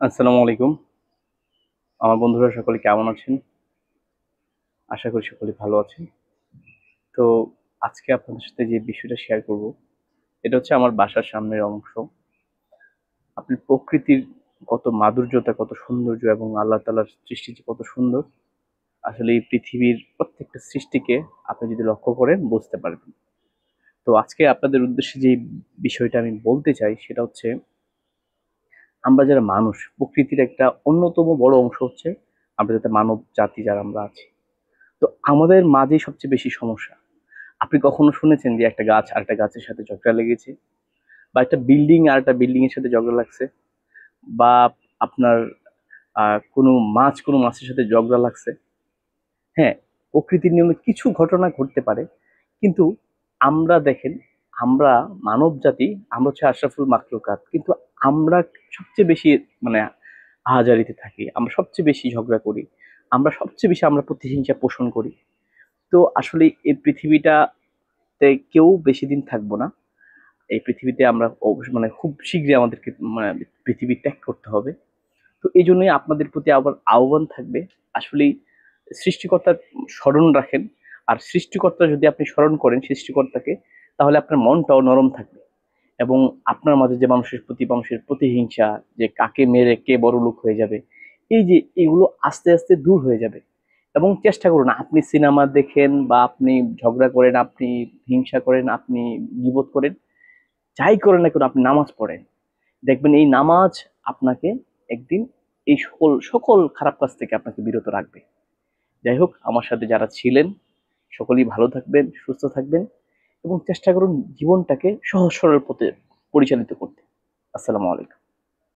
আসসালামু আলাইকুম। আমার বন্ধুরা সকলে কেমন আছেন? আশা করি সকলে ভালো আছেন। তো আজকে আপনাদের সাথে যে বিষয়টা শেয়ার করব, এটা হচ্ছে আমার বাসার সামনের অংশ। আপনি প্রকৃতির কত মাধুর্যতা, কত সৌন্দর্য এবং আল্লাহ তাআলার সৃষ্টি যে কত সুন্দর, আসলে এই পৃথিবীর প্রত্যেকটা সৃষ্টিকে আপনি যদি লক্ষ্য করেন বুঝতে পারবেন। তো আজকে আপনাদের উদ্দেশ্যে যে বিষয়টা আমি বলতে চাই সেটা হচ্ছে, আমরা যারা মানুষ, প্রকৃতির একটা অন্যতম বড় অংশ হচ্ছে আমরা যাতে মানব জাতি যারা আমরা আছি। তো আমাদের মাঝেই সবচেয়ে বেশি সমস্যা। আপনি কখনো শুনেছেন যে একটা গাছ আরেকটা গাছের সাথে ঝগড়া লেগেছে, বা একটা বিল্ডিং আর একটা বিল্ডিং এর সাথে ঝগড়া লাগছে, বা আপনার কোনো মাছ কোনো মাছের সাথে ঝগড়া লাগছে? হ্যাঁ, প্রকৃতির নিয়মে কিছু ঘটনা ঘটতে পারে, কিন্তু আমরা দেখেন, আমরা মানব জাতি, আমরা হচ্ছে আশরাফুল মাখলুকাত, কিন্তু আমরা সবচেয়ে বেশি মানে আহাজারিতে থাকি, আমরা সবচেয়ে বেশি ঝগড়া করি, আমরা সবচেয়ে বেশি আমরা প্রতিহিংসা পোষণ করি। তো আসলে এই পৃথিবীটাতে কেউ বেশি দিন থাকবো না। এই পৃথিবীতে আমরা মানে খুব শীঘ্রই আমাদেরকে মানে পৃথিবী ত্যাগ করতে হবে। তো এই জন্যই আপনাদের প্রতি আবার আহ্বান থাকবে, আসলেই সৃষ্টিকর্তার স্মরণ রাখেন। আর সৃষ্টিকর্তা যদি আপনি স্মরণ করেন সৃষ্টিকর্তাকে, তাহলে আপনার মনটাও নরম থাকবে। এবং আপনার মাঝে যে মানুষের প্রতিহিংসা, যে কাকে মেরে কে বড় লোক হয়ে যাবে, এই যে এগুলো আস্তে আস্তে দূর হয়ে যাবে। এবং চেষ্টা করুন, আপনি সিনেমা দেখেন বা আপনি ঝগড়া করেন, আপনি হিংসা করেন, আপনি গীবত করেন, যাই করেন না কেন আপনি নামাজ পড়েন। দেখবেন এই নামাজ আপনাকে একদিন এই সকল সকল খারাপ কাজ থেকে আপনাকে বিরত রাখবে। যাই হোক, আমার সাথে যারা ছিলেন সকলেই ভালো থাকবেন, সুস্থ থাকবেন, এবং চেষ্টা করুন জীবনটাকে সহজ সরল পথে পরিচালিত করতে। আসসালামু আলাইকুম।